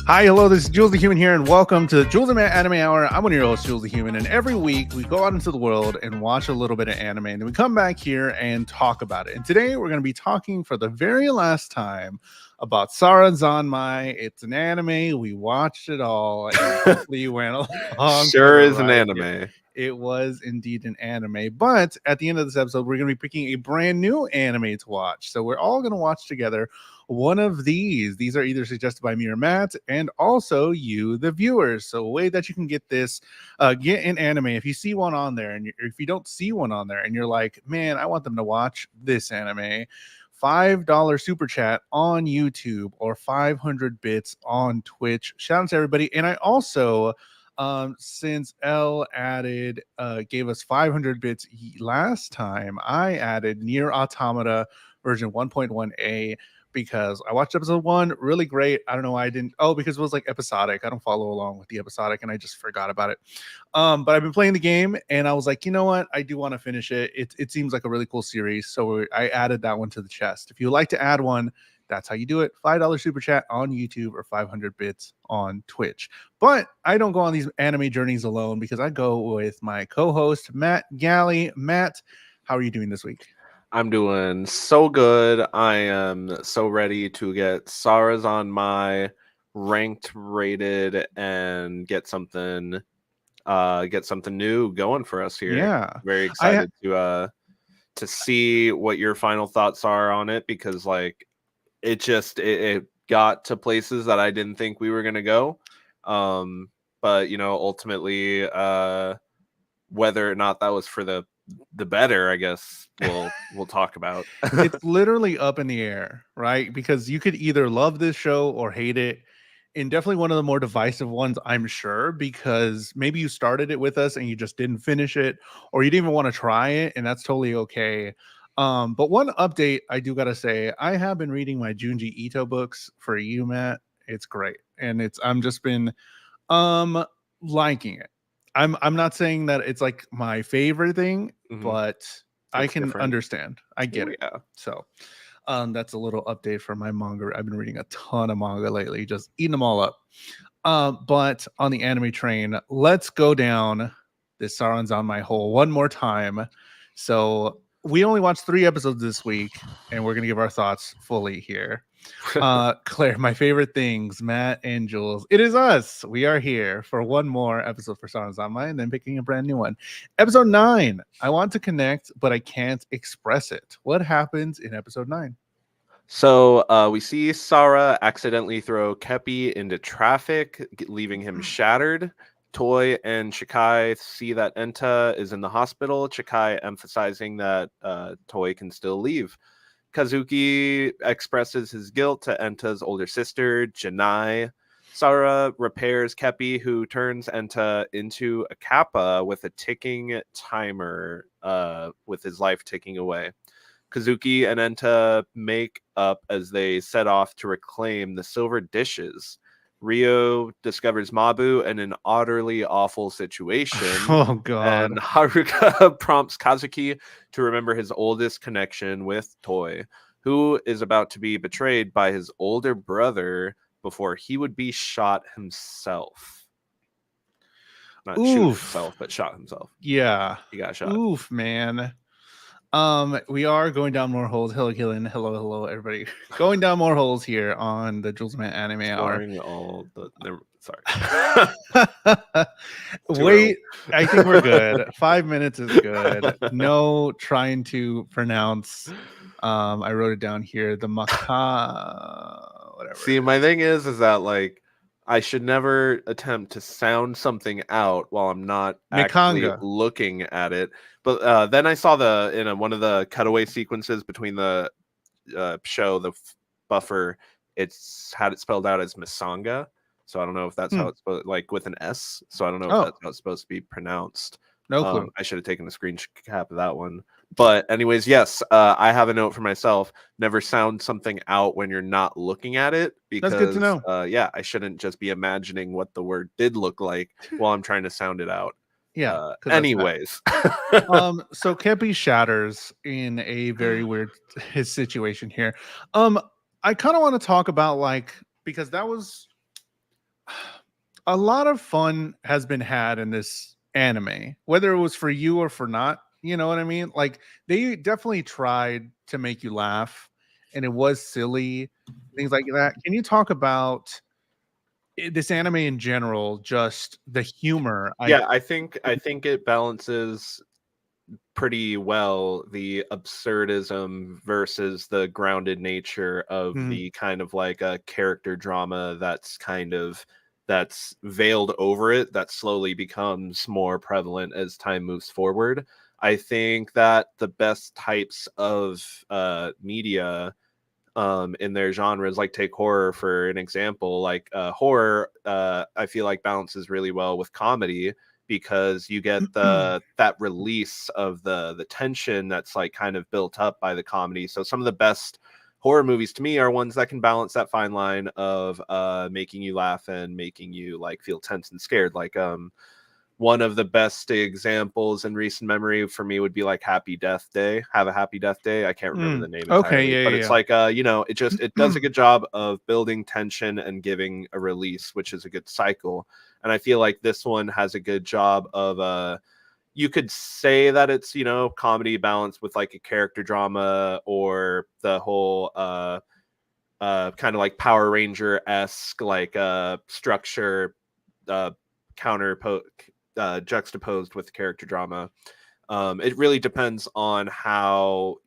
Hi, hello, this is Jules the Human here, and welcome to the Jules the Anime Hour. I'm one of your hosts, Jules the Human, and every week we go out into the world and watch a little bit of anime, and then we come back here and talk about it. And today we're going to be talking for the very last time about Sarazanmai. It's an anime. We watched it all, and hopefully you went along for Sure the is an ride here. anime. It was indeed an anime, but at the end of this episode, we're going to be picking a brand new anime to watch. So we're all going to watch together one of these. These are either suggested by me or Matt, and also you, the viewers. So a way that you can get this, get an anime. If you see one on there, and if you don't see one on there, and you're like, man, I want them to watch this anime. $5 super chat on YouTube or 500 bits on Twitch. Shout out to everybody. And I also, since L added, gave us 500 bits last time, I added Near Automata version 1.1a because I watched episode 1, really great. I don't know why I didn't. Oh, because it was like episodic. I don't follow along with the episodic, and I just forgot about it. But I've been playing the game, and I was like, you know what? I do want to finish it. It seems like a really cool series, so I added that one to the chest. If you would like to add one, that's how you do it. $5 super chat on YouTube or 500 bits on Twitch. But I don't go on these anime journeys alone because I go with my co-host Matt Galley. Matt, how are you doing this week? I'm doing so good. I am so ready to get Sarazanmai ranked, rated, and get something new going for us here. Yeah. Very excited to see what your final thoughts are on it, because like it got to places that I didn't think we were gonna go. But ultimately, whether or not that was for the better, I guess we'll talk about. It's literally up in the air, right? Because you could either love this show or hate it. And definitely one of the more divisive ones, I'm sure, because maybe you started it with us and you just didn't finish it, or you didn't even want to try it, and that's totally okay. But one update I do gotta say, I have been reading my Junji Ito books for you, Matt. It's great. And I'm just been liking it. I'm not saying that it's like my favorite thing, but I can understand. I get it. Yeah. So that's a little update for my manga. I've been reading a ton of manga lately, just eating them all up. But on the anime train, let's go down this Sarazanmai hole one more time. So we only watched 3 episodes this week, and we're gonna give our thoughts fully here. Claire, my favorite things, Matt and Jules. It is us. We are here for one more episode for Sarazanmai and then picking a brand new one. Episode 9. I want to connect, but I can't express it. What happens in episode 9? So we see Sarah accidentally throw Kepi into traffic, leaving him shattered. Toy and Chikai see that Enta is in the hospital, Chikai emphasizing that Toy can still leave. Kazuki expresses his guilt to Enta's older sister, Janai. Sarah repairs Kepi, who turns Enta into a kappa with a ticking timer, with his life ticking away. Kazuki and Enta make up as they set off to reclaim the silver dishes. Rio discovers Mabu in an utterly awful situation. Oh, God. And Haruka prompts Kazuki to remember his oldest connection with Toy, who is about to be betrayed by his older brother before he would be shot himself. Not shoot himself, but shot himself. Yeah. He got shot. Oof, man. We are going down more holes. Hello, Killen. Hello, everybody. Going down more holes here on the Jules Man Anime Hour. Sorry. Wait, I think we're good. 5 minutes is good. No trying to pronounce. I wrote it down here. The Maka, whatever. See, my thing is that like I should never attempt to sound something out while I'm not actually looking at it. But then I saw in one of the cutaway sequences between the show, the buffer, it's had it spelled out as Misanga. So I don't know if that's how it's like with an S. So I don't know if that's how it's supposed to be pronounced. No clue. I should have taken a screen cap of that one. But anyways, yes, I have a note for myself. Never sound something out when you're not looking at it, because that's good to know. Yeah, I shouldn't just be imagining what the word did look like while I'm trying to sound it out. Yeah. Anyways. So Kepi shatters in a very weird situation here. I kind of want to talk about, like, because that was a lot of fun has been had in this anime, whether it was for you or for not. You know what I mean? Like they definitely tried to make you laugh, and it was silly, things like that. Can you talk about this anime in general? Just the humor. Yeah, I think it balances pretty well the absurdism versus the grounded nature of Mhm, the kind of like a character drama that's veiled over it, that slowly becomes more prevalent as time moves forward. I think that the best types of media in their genres, like take horror for an example, like horror I feel like balances really well with comedy, because you get that release of the tension that's like kind of built up by the comedy. So some of the best horror movies to me are ones that can balance that fine line of making you laugh and making you like feel tense and scared. Like one of the best examples in recent memory for me would be like Happy Death Day. Have a Happy Death Day. I can't remember mm. the name Okay, entirely, but it's yeah, like it does a good job of building tension and giving a release, which is a good cycle. And I feel like this one has a good job of you could say that it's, comedy balanced with like a character drama, or the whole kind of like Power Ranger-esque like structure uh counter juxtaposed with character drama. It really depends on how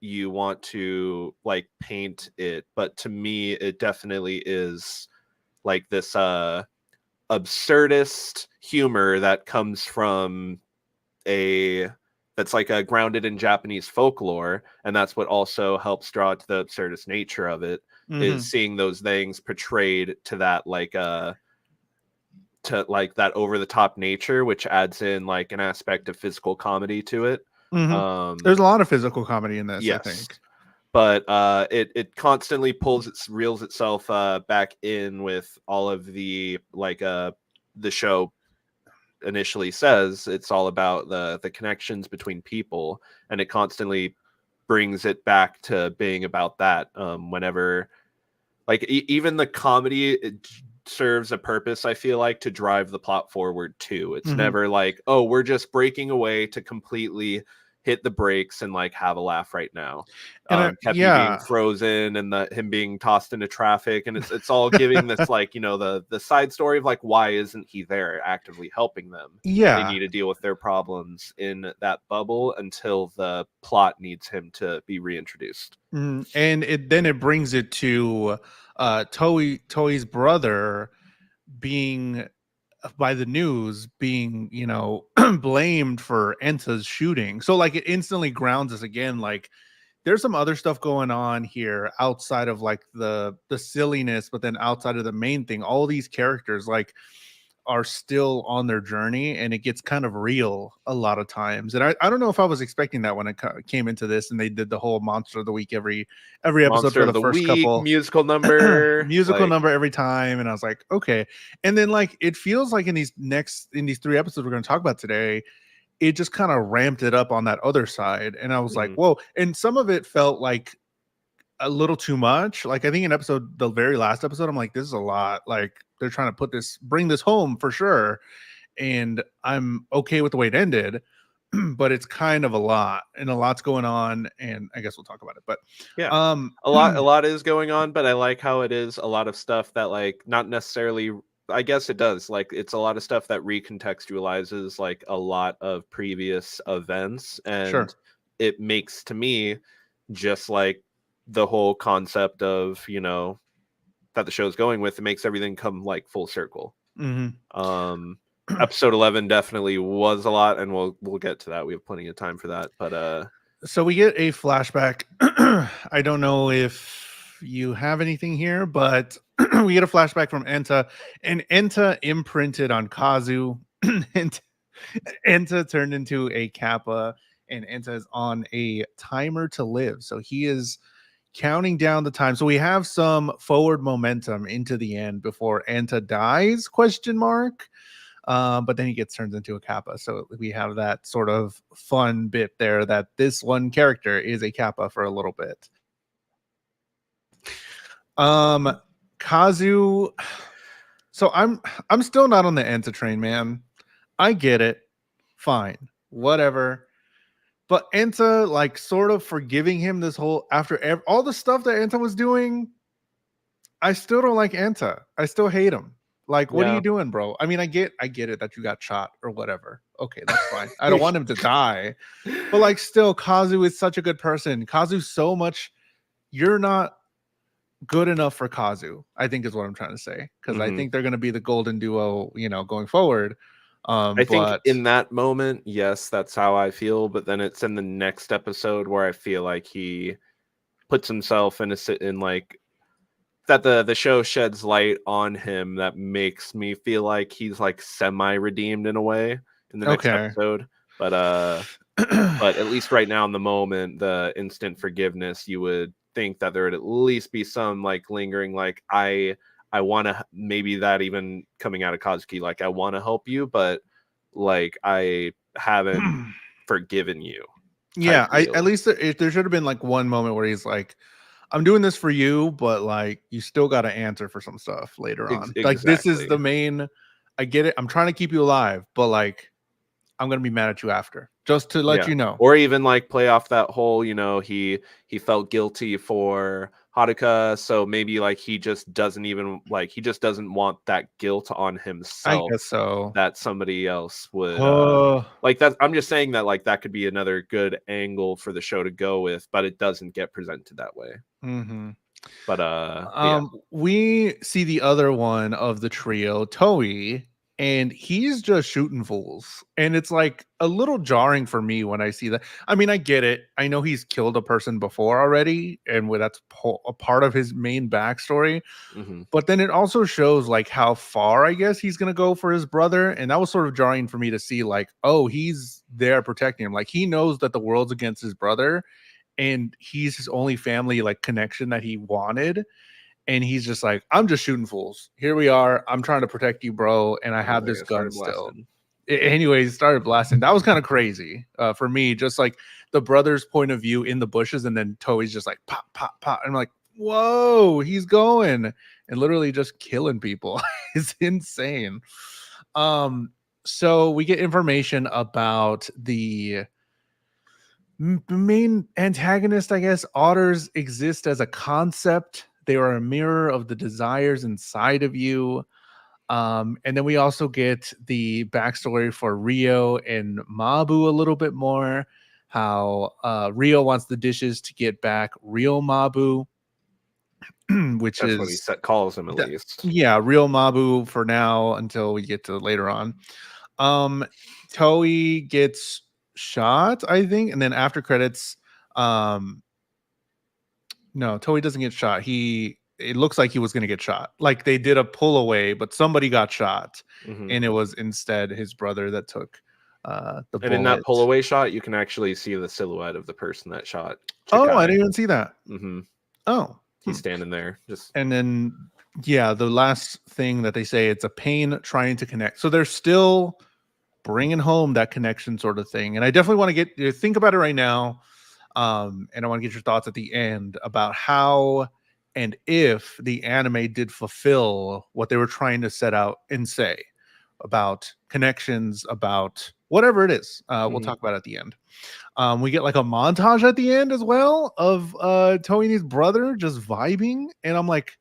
you want to like paint it, but to me it definitely is like this absurdist humor that comes from a that's like a grounded in Japanese folklore, and that's what also helps draw to the absurdist nature of it, is hmm seeing those things portrayed to like that over the top nature, which adds in like an aspect of physical comedy to it. hmm There's Um, a lot of physical comedy in this, I yes, think. but it constantly reels itself back in with all of the show initially says it's all about the connections between people, and it constantly brings it back to being about that. Whenever like even the comedy, it serves a purpose, I feel like, to drive the plot forward too. It's hmm never like, oh, we're just breaking away to completely hit the brakes and like have a laugh right now. And Kepi being frozen and him being tossed into traffic, and it's all giving this like, the side story of like, why isn't he there actively helping them? They yeah, need to deal with their problems in that bubble until the plot needs him to be reintroduced. and it brings it to Toei's brother being by the news being blamed for Enta's shooting. So like it instantly grounds us again. Like there's some other stuff going on here outside of like the silliness, but then outside of the main thing, all these characters like are still on their journey, and it gets kind of real a lot of times. And I don't know if I was expecting that when it came into this and they did the whole monster of the week every episode Monster for of the the first week, couple. musical number, Musical like number every time, and I was like, okay. And then like it feels like in these three episodes we're going to talk about today, it just kind of ramped it up on that other side, and I was like, mhm. whoa. And some of it felt like a little too much. Like I think the very last episode, I'm like, this is a lot. Like they're trying to bring this home for sure, and I'm okay with the way it ended. But it's kind of a lot, and a lot's going on, and I guess we'll talk about it. But Yeah. um A lot is going on, but I like how it is a lot of stuff that like not necessarily, I guess it does. Like it's a lot of stuff that recontextualizes like a lot of previous events, and sure. it makes to me just like the whole concept of, that the show's going with, it makes everything come like full circle. hmm Um Episode 11 definitely was a lot, and we'll get to that. We have plenty of time for that, but So we get a flashback. I don't know if you have anything here, but we get a flashback from Enta, and Enta imprinted on Kazu, and Enta turned into a Kappa, and Enta is on a timer to live. So he is counting down the time. So we have some forward momentum into the end before Enta dies? Question mark. But then he gets turned into a Kappa. So we have that sort of fun bit there that this one character is a Kappa for a little bit. Um, Kazu, So I'm still not on the Enta train, man. I get it. Fine. Whatever. But Enta, like, sort of forgiving him this whole after all the stuff that Enta was doing, I still don't like Enta. I still hate him. Like, what are you Yeah. doing, bro? I mean, I get it that you got shot or whatever. Okay, that's fine. I don't want him to die. But like, still, Kazu is such a good person. Kazu's so much. You're not good enough for Kazu, I think is what I'm trying to say. Because I Mhm. think they're gonna be the golden duo, going forward. I think But in that moment, yes, that's how I feel. But then it's in the next episode where I feel like he puts himself in like that the show sheds light on him that makes me feel like he's like semi redeemed in a way in the next okay. episode. But at least right now in the moment, the instant forgiveness, you would think that there would at least be some like lingering, like I want to, maybe that even coming out of Kazuki, like I want to help you, but like I haven't forgiven you type Yeah, I at deal. least there should have been like one moment where he's like, I'm doing this for you, but like you still got to answer for some stuff later on. Like, this is Exactly. the main. I get it. I'm trying to keep you alive, but like I'm gonna be mad at you after, just to let Yeah. you know. Or even like play off that whole, he felt guilty for Haruka, so maybe like he just doesn't even like he just doesn't want that guilt on I himself guess so. that somebody else would Oh, like that. I'm just saying that like that could be another good angle for the show to go with, but it doesn't get presented that way. mm-hmm. But yeah. We see the other one of the trio, Toei, and he's just shooting fools. And it's like a little jarring for me when I see that. I mean, I get it. I know he's killed a person before already, and that's a part of his main backstory. Hmm. But then it also shows like how far I guess he's gonna go for his brother. And that was sort of jarring for me to see, like, oh, he's there protecting him. Like, he knows that the world's against his brother, and he's his only family like connection that he wanted, and he's just like, I'm just shooting fools. Here we are. I'm trying to protect you, bro, and I Oh, have they this got gun started still. blasting. Anyways, started blasting. That was kind of crazy for me. Just like the brother's point of view in the bushes, and then Toei's just like pop, pop, pop. And I'm like, whoa, he's going and literally just killing people. It's insane. So we get information about the main antagonist, I guess. Otters exist as a concept. They are a mirror of the desires inside of you. And then we also get the backstory for Rio and Mabu a little bit more. How Rio wants the dishes to get back real Mabu, which That's what he is said, calls him at that, least. yeah, real Mabu for now until we get to later on. Um, Toei gets shot, I think, and then after credits, um, no, Toei doesn't get shot. It looks like he was gonna get shot. Like, they did a pull away, but somebody got shot, Hmm. and it was instead his brother that took the And in that bullet. pull away shot, you can actually see the silhouette of the person that shot Oh, I Chikai. didn't even see that. Hmm. Oh, He's standing there, just and then yeah, the last thing that they say, it's a pain trying to connect. So they're still bringing home that connection sort of thing, and I definitely want to get you to think about it right now. And I want to get your thoughts at the end about how and if the anime did fulfill what they were trying to set out and say about connections, about whatever it is. We'll mhm. talk about it at the end. We get like a montage at the end as well of Toei's brother just vibing, and I'm like,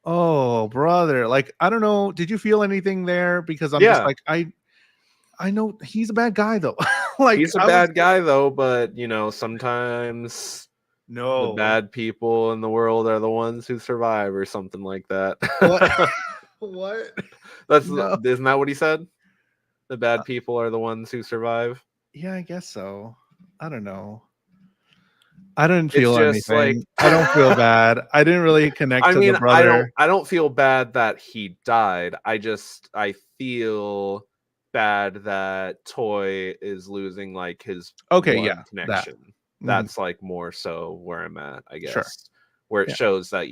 oh, brother, like, I don't know, did you feel anything there? Because I'm just Yeah, like, I know he's a bad guy though. Like, he's a I was bad guy though, but sometimes the no. bad people in the world are the ones who survive, or something like that. What? What? That's No. isn't that what he said? The bad people are the ones who survive. Yeah, I guess so. I don't know. I didn't It's feel just like anything. I don't feel bad. I didn't really connect I to the mean, I don't brother. I don't feel bad that he died. I feel bad that Toy is losing like his Okay, yeah, one that. connection. Mhm, That's like more so where I'm at, I sure. guess. Where it Yeah. shows that,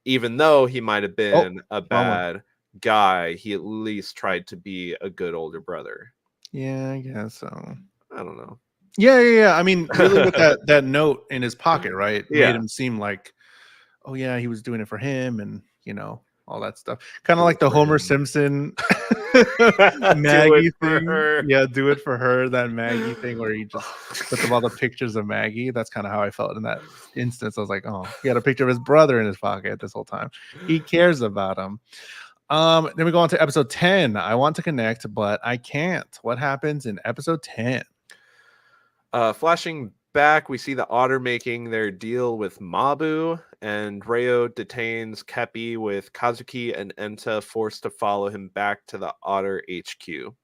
even though he might have Oh, been a wrong one. bad guy, he at least tried to be a good older brother. Yeah, I guess so. I don't know. Yeah, yeah, yeah. I mean, really, with that note in his pocket, right? Made Yeah. him seem like, oh yeah, he was doing it for him, and all that stuff. Kind of Do like it the for Homer him. Simpson Do Maggie it for thing. her. Yeah, do it for her. That Maggie thing where he just puts up all the pictures of Maggie. That's kind of how I felt in that instance. I was like, oh, he had a picture of his brother in his pocket this whole time. He cares about him. Then we go on to episode 10. I want to connect, but I can't. What happens in episode 10? Flashing back, we see the Otter making their deal with Mabu, and Reo detains Kepi with Kazuki and Enta forced to follow him back to the Otter HQ.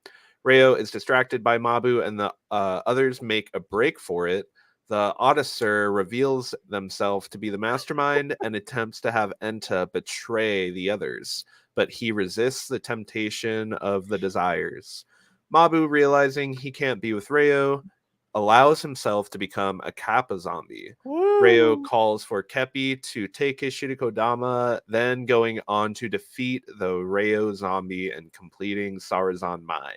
Reo is distracted by Mabu, and the others make a break for it. The Auditor reveals themselves to be the mastermind and attempts to have Enta betray the others, but he resists the temptation of the desires. Mabu, realizing he can't be with Reo, allows himself to become a Kappa zombie. Reo calls for Kepi to take his Shirikodama, then going on to defeat the Reo zombie and completing Sarazanmai.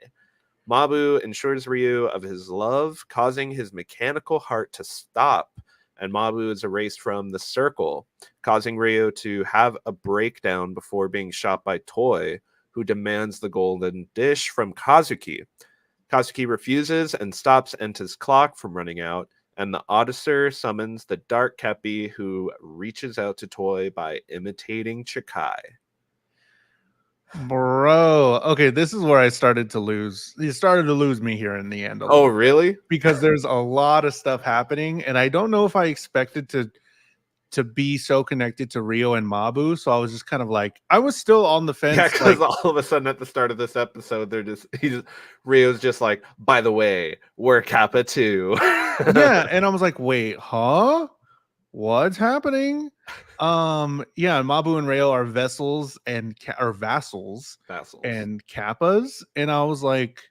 Mabu ensures Ryu of his love, causing his mechanical heart to stop, and Mabu is erased from the circle, causing Ryu to have a breakdown before being shot by Toy, who demands the golden dish from Kazuki. Kazuki refuses and stops Enta's clock from running out, and the Auditor summons the Dark Kepi, who reaches out to Toy by imitating Chikai. Bro, okay, this is where I started to lose. You started to lose me here in the end. Oh, really? Because there's a lot of stuff happening, and I don't know if I expected to be so connected to Rio and Mabu. So I was just kind of like, I was still on the fence. Yeah, because like, all of a sudden at the start of this episode, Rio's just like, by the way, we're Kappa too. yeah, and I was like, wait, huh? What's happening? Yeah, Mabu and Rayo are vessels and or vassals and kappas, and I was like,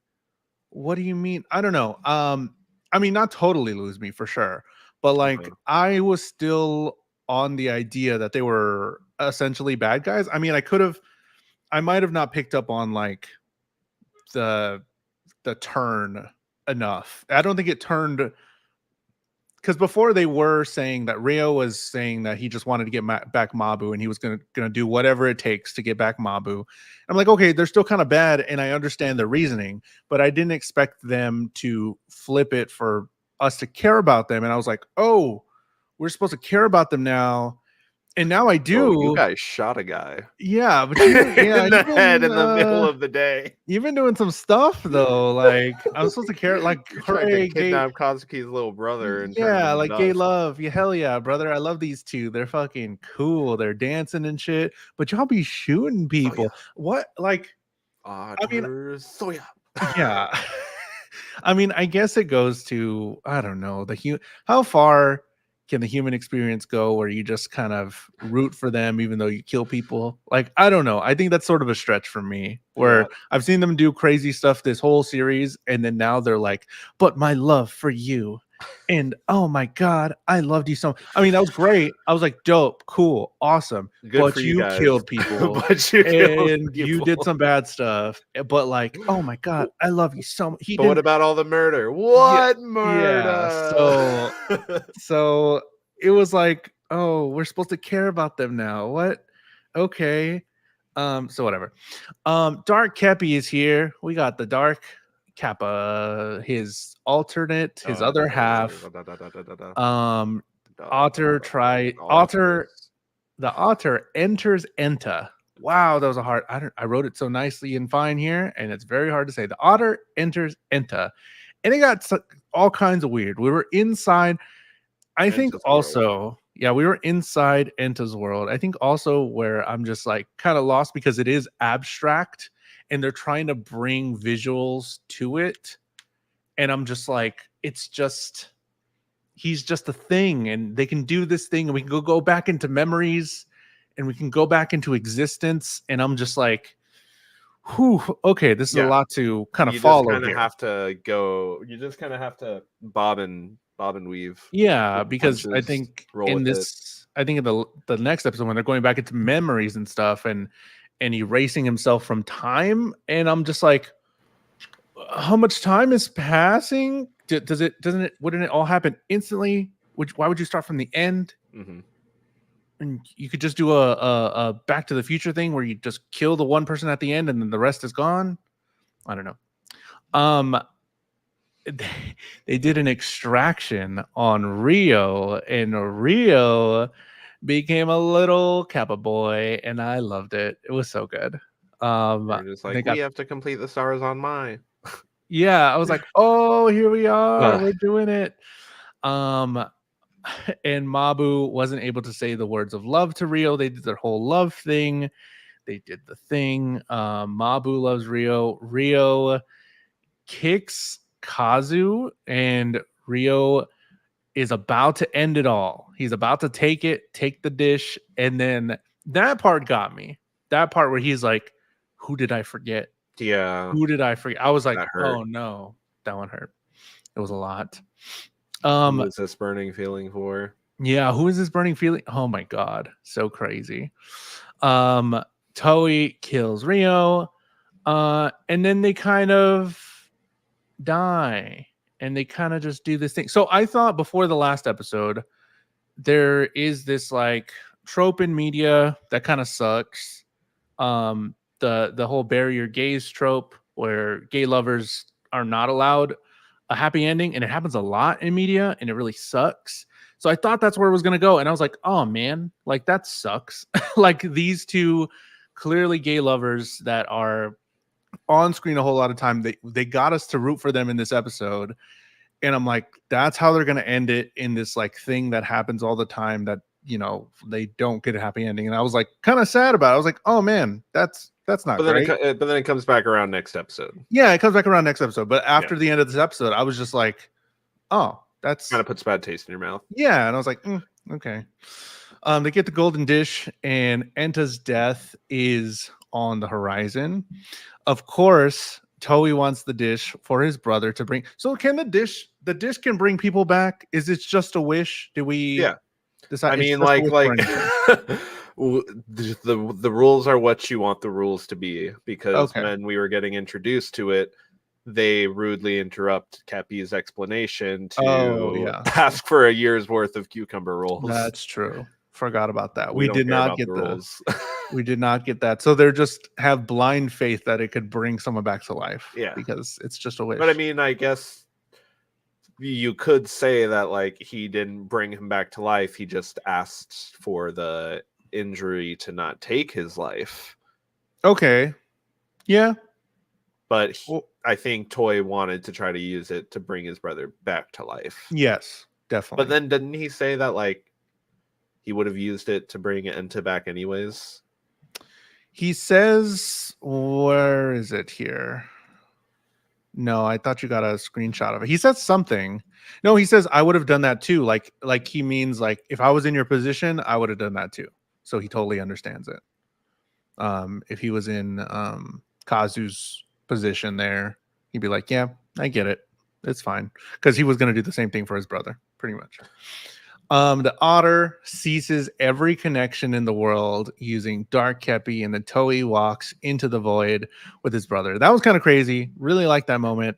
what do you mean? I don't know. I mean, not totally lose me for sure, but like I was still on the idea that they were essentially bad guys. I mean, I might have not picked up on like the turn enough. I don't think it turned, because before they were saying that Rio was saying that he just wanted to get back Mabu and he was gonna do whatever it takes to get back Mabu. I'm like, okay, they're still kind of bad, and I understand the reasoning, but I didn't expect them to flip it for us to care about them. And I was like, oh, we're supposed to care about them now, and now I do. Oh, you guys shot a guy. Yeah, but in the head in the middle of the day. You've been doing some stuff though. Like I'm supposed to care. Like, hooray, kidnap Kazuki's little brother and yeah, like gay love. Yeah, hell yeah, brother. I love these two. They're fucking cool. They're dancing and shit. But y'all be shooting people. What? Like, I mean, yeah. I mean, I guess it goes to, I don't know, how far can the human experience go where you just kind of root for them even though you kill people? Like, I don't know. I think that's sort of a stretch for me, where I've seen them do crazy stuff this whole series, and then now they're like, but my love for you, and oh my god, I loved you so much. I mean, that was great. I was like, dope, cool, awesome. Good but for you guys. Killed people. But you killed and people. You did some bad stuff. But like, oh my god, I love you so much. But what about all the murder? What murder? Yeah, so it was like, oh, we're supposed to care about them now. What? Okay. So whatever. Dark Kepi is here. We got the Dark Kappa, his alternate, his other half. The Otter enters Enta. Wow, that was a hard. I wrote it so nicely and fine here, and it's very hard to say. The Otter enters Enta, and it got all kinds of weird. We were inside. I think also, yeah, we were inside Enta's world. I think also where I'm just like kind of lost because it is abstract and they're trying to bring visuals to it. And I'm just like, he's just a thing, and they can do this thing, and we can go back into memories, and we can go back into existence. And I'm just like, whew, okay, this is a lot to kind of follow here. You just kind of have to bob and weave. Yeah, because I think in the next episode, when they're going back into memories and stuff, and erasing himself from time, and I'm just like, how much time is passing? Wouldn't it all happen instantly? Why would you start from the end? Mm-hmm. and you could just do a Back to the Future thing where you just kill the one person at the end and then the rest is gone. I don't know. Um, they did an extraction on Rio, and Rio became a little Kappa boy, and I loved it. It was so good. They're just They like, we got have to complete the Sarazanmai. yeah. I was like, oh, here we are. Ugh. We're doing it. Um, and Mabu wasn't able to say the words of love to Rio. They did their whole love thing. They did the thing. Mabu loves Rio. Rio kicks Kazu, and Rio is about to end it all. He's about to take the dish, and then that part got me. That part where he's like, "Who did I forget? Yeah, Who did I forget?" I was like, that hurt. "Oh no, that one hurt." It was a lot. Who is this burning feeling for? Yeah, who is this burning feeling? Oh my god, so crazy. Toei kills Rio, and then they kind of die, and they kind of just do this thing. So I thought before the last episode, there is this like trope in media that kind of sucks. The whole barrier gaze trope where gay lovers are not allowed a happy ending, and it happens a lot in media, and it really sucks. So I thought that's where it was gonna go, and I was like, oh man, like that sucks. Like these two clearly gay lovers that are on screen a whole lot of time, they got us to root for them in this episode, and I'm like, that's how they're gonna end it in this like thing that happens all the time that they don't get a happy ending. And I was like kind of sad about it. I was like, oh man, that's not great. But then it comes back around next episode. Yeah, it comes back around next episode. But after Yeah. the end of this episode, I was just like, oh, that's Kind of puts bad taste in your mouth. yeah. And I was like, okay. They get the golden dish, and Enta's death is on the horizon. Of course, Toei wants the dish for his brother to bring. So can the dish can bring people back? Is it just a wish? Do we Yeah. decide? I mean, like the rules are what you want the rules to be, because Okay. when we were getting introduced to it, they rudely interrupt Cappy's explanation to ask for a year's worth of cucumber rolls. That's true. Forgot about that. We did not get the rules. We did not get that. So they're just have blind faith that it could bring someone back to life. Yeah. Because it's just a wish. But I mean, I guess you could say that like he didn't bring him back to life. He just asked for the injury to not take his life. Okay. Yeah. But I think Toei wanted to try to use it to bring his brother back to life. Yes, definitely. But then didn't he say that like he would have used it to bring Enta back anyways? He says, where is it here? No, I thought you got a screenshot of it. He says something. No, he says, I would have done that too. Like he means like if I was in your position, I would have done that too. So he totally understands it. If he was in Kazu's position there, he'd be like, yeah, I get it. It's fine. Because he was going to do the same thing for his brother, pretty much. The otter ceases every connection in the world using Dark Kepi, and then Toei walks into the void with his brother. That was kind of crazy. Really like that moment.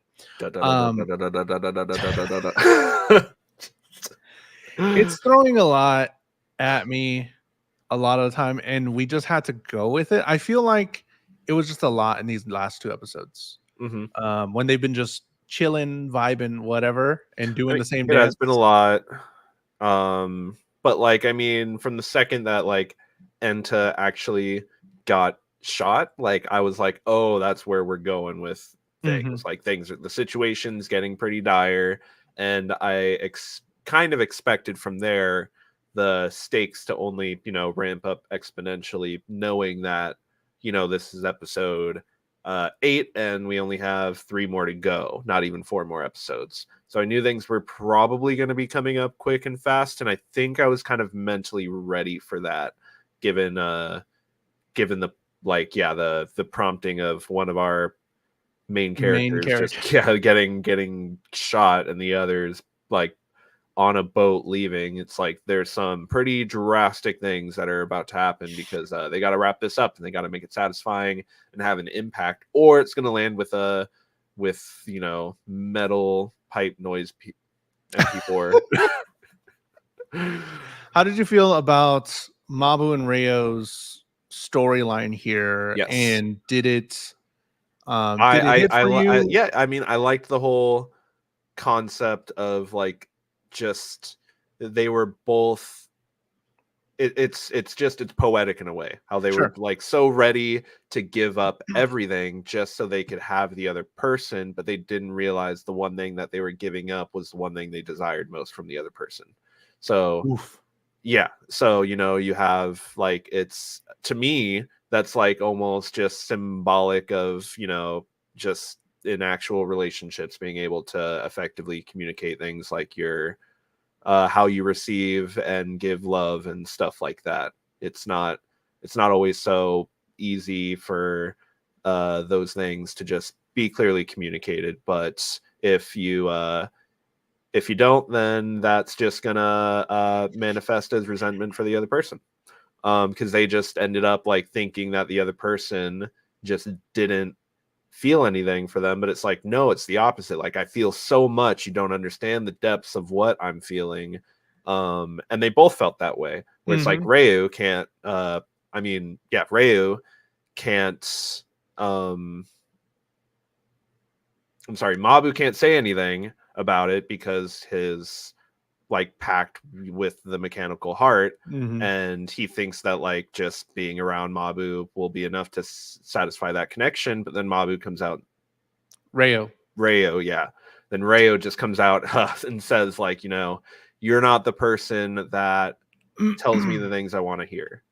It's throwing a lot at me a lot of the time, and we just had to go with it. I feel like it was just a lot in these last two episodes. When they've been just chilling, vibing, whatever, and doing the same dance. It's been a lot. But like, I mean, from the second that like Enta actually got shot, like I was like, oh, that's where we're going with things. Like the situation's getting pretty dire, and I kind of expected from there the stakes to only ramp up exponentially, knowing that this is episode 8 and we only have 3 more to go, not even 4 more episodes. So I knew things were probably going to be coming up quick and fast, and I think I was kind of mentally ready for that, given the the prompting of one of our main characters. Just getting shot, and the others like on a boat leaving. It's like there's some pretty drastic things that are about to happen, because they got to wrap this up and they got to make it satisfying and have an impact, or it's going to land with metal pipe noise MP4. How did you feel about Mabu and Rayo's storyline here, Yes. and did it hit for you? Yeah, I mean, I liked the whole concept of like just they were both it's poetic in a way how they were Sure. like so ready to give up everything just so they could have the other person, but they didn't realize the one thing that they were giving up was the one thing they desired most from the other person. So Oof. yeah, so you have like, it's, to me, that's like almost just symbolic of just in actual relationships being able to effectively communicate things like your how you receive and give love and stuff like that. It's not always so easy for those things to just be clearly communicated, but if you don't, then that's just gonna manifest as resentment for the other person, because they just ended up like thinking that the other person just didn't feel anything for them. But it's like, no, it's the opposite. Like, I feel so much, you don't understand the depths of what I'm feeling. And they both felt that way, where it's like Mm-hmm. Ryu can't I mean, yeah, Ryu can't um I'm sorry, Mabu can't say anything about it because his like pact with the mechanical heart, Mm-hmm. and he thinks that like just being around Mabu will be enough to satisfy that connection. But then Mabu comes out, Rayo. Rayo, yeah. Then Rayo just comes out and says like, you're not the person that tells me the things I want to hear.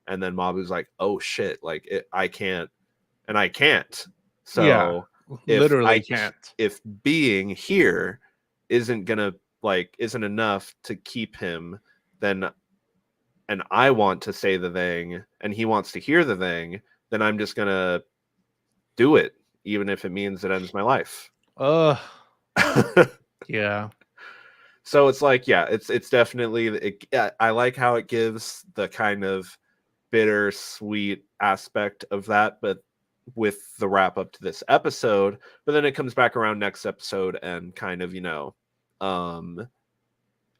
And then Mabu's like, oh shit, like I can't, and I can't. Yeah. So if Literally can't. if being here isn't gonna like isn't enough to keep him, then, and I want to say the thing and he wants to hear the thing, then I'm just gonna do it, even if it means it ends my life. Ugh. Yeah. So it's like, yeah, it's definitely yeah, I like how it gives the kind of bittersweet aspect of that, but with the wrap up to this episode. But then it comes back around next episode and kind of, um,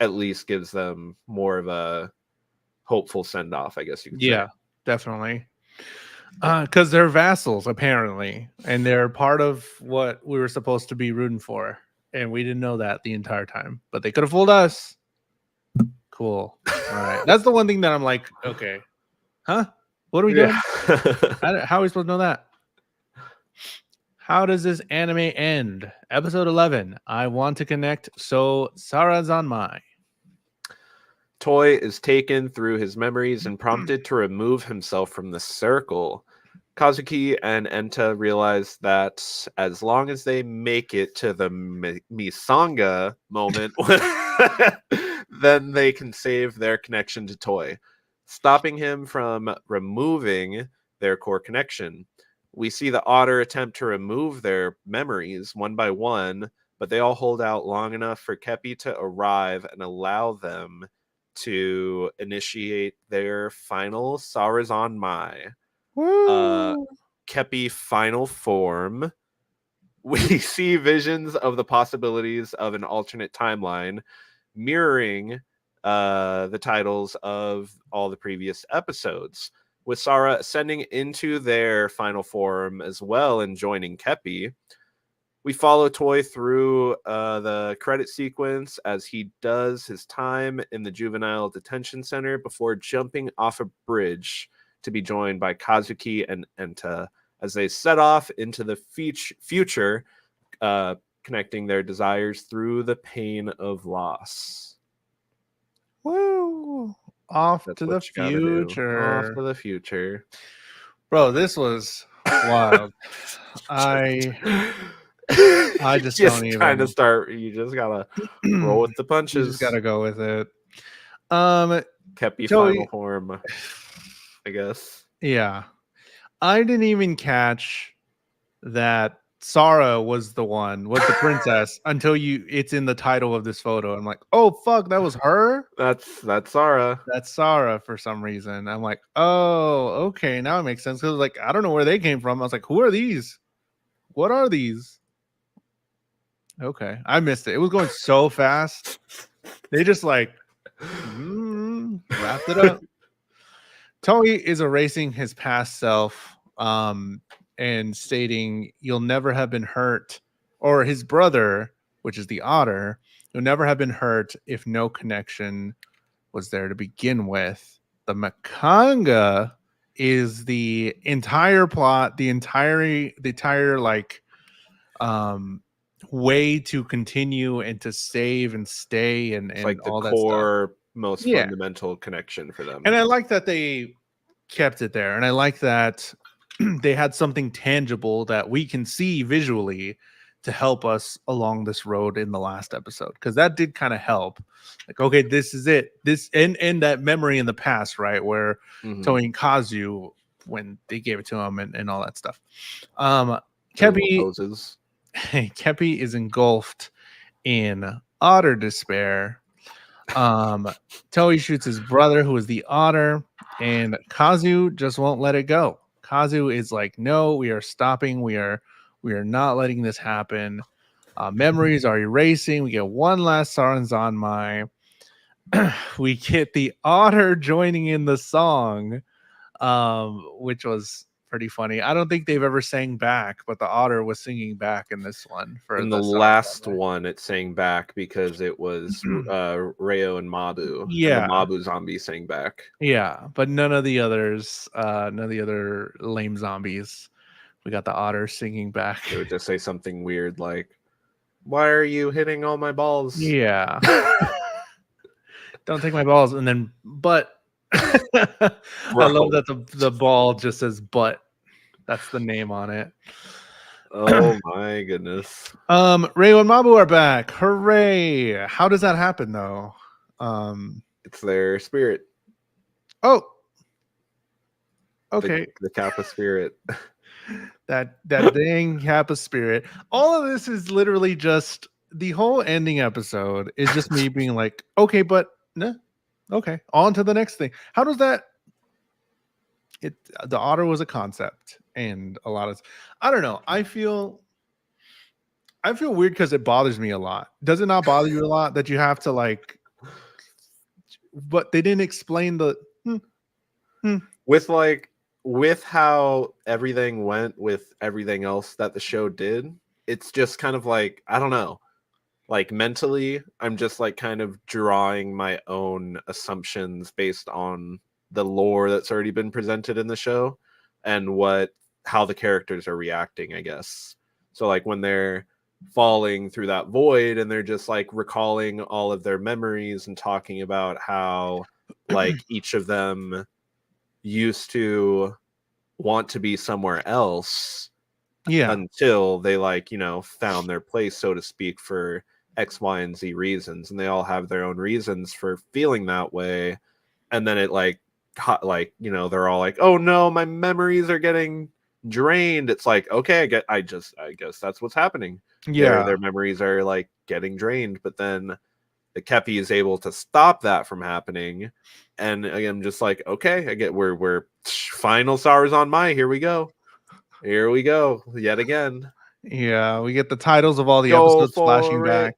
at least gives them more of a hopeful send off, I guess you could say. Yeah, definitely. Because they're vassals, apparently, and they're part of what we were supposed to be rooting for. And we didn't know that the entire time, but they could have fooled us. Cool. All right. That's the one thing that I'm like, okay, huh? What are we Yeah. doing? How are we supposed to know that? How does this anime end? Episode 11. I want to connect. So Sarazanmai. Toy is taken through his memories and prompted to remove himself from the circle. Kazuki and Enta realize that as long as they make it to the Misanga moment, then they can save their connection to Toy, stopping him from removing their core connection. We see the otter attempt to remove their memories one by one, but they all hold out long enough for Kepi to arrive and allow them to initiate their final Sarazanmai. Woo! Kepi final form. We see visions of the possibilities of an alternate timeline mirroring the titles of all the previous episodes, with Sara ascending into their final form as well and joining Kepi. We follow Toy through the credit sequence as he does his time in the juvenile detention center before jumping off a bridge to be joined by Kazuki and Enta as they set off into the future, connecting their desires through the pain of loss. Woo! Off That's to the what you gotta do. Off future. to the future. Bro, this was wild. I just don't Just kind of even. start. You just gotta roll You with the just punches. gotta go with it. Um, Kepi final Joey, form, I guess. yeah, I didn't even catch that Sarah was the princess until it's in the title of this photo. I'm like, oh fuck, that was her. That's Zara. That's Sarah for some reason. I'm like, oh, okay, now it makes sense. Because like, I don't know where they came from. I was like, who are these? What are these? Okay, I missed it. It was going so fast. They just like wrapped it up. Toei is erasing his past self, and stating you'll never have been hurt, or his brother, which is the otter, you'll never have been hurt if no connection was there to begin with. The Makanga is the entire plot, the entire like um way to continue and to save and stay and It's like the all that stuff. core, most Yeah. fundamental connection for them. And I like that they kept it there. And I like that they had something tangible that we can see visually to help us along this road in the last episode. Because that did kind of help. Like, okay, this is it. This and that memory in the past, right? Where Toei and Kazu, when they gave it to him and all that stuff. Their little Kepi poses. Kepi is engulfed in otter despair. Toei shoots his brother, who is the otter, and Kazu just won't let it go. Kazu is like, no, we are stopping. We are not letting this happen. Memories are erasing. We get one last Sarazanmai. We get the otter joining in the song, which was pretty funny. I don't think they've ever sang back, but the otter was singing back in this one for In the the last Sarazanmai. one, it sang back because it was Reo and Mabu, and the Yeah. Mabu zombie sang back. Yeah, but none of the others, none of the other lame zombies. We got the otter singing back. They would just say something weird like, "Why are you hitting all my balls?" Yeah. Don't take my balls. And then, but I love that the ball just says "but." That's the name on it. Oh my goodness. Reo and Mabu are back. Hooray! How does that happen though? It's their spirit. Oh, okay. The Kappa spirit. that dang Kappa spirit. All of this is literally just the whole ending episode is just me being like, okay, but no, okay, on to the next thing. How does that? The otter was a concept, and a lot of, I don't know. I feel weird because it bothers me a lot. Does it not bother you a lot that you have to like? But they didn't explain the. With how everything went with everything else that the show did, it's just kind of like, I don't know, like mentally I'm just like kind of drawing my own assumptions based on the lore that's already been presented in the show and how the characters are reacting, I guess. So like when they're falling through that void and they're just like recalling all of their memories and talking about how like each of them used to want to be somewhere else until they like, found their place, so to speak, for X, Y, and Z reasons, and they all have their own reasons for feeling that way. And then it they're all like, oh no, my memories are getting drained. It's like, okay, I guess that's what's happening. Their memories are like getting drained, but then the Kepi is able to stop that from happening. And I'm just like, okay, I get we're final Sarazanmai. Here we go yet again. Yeah, we get the titles of all the episodes flashing back.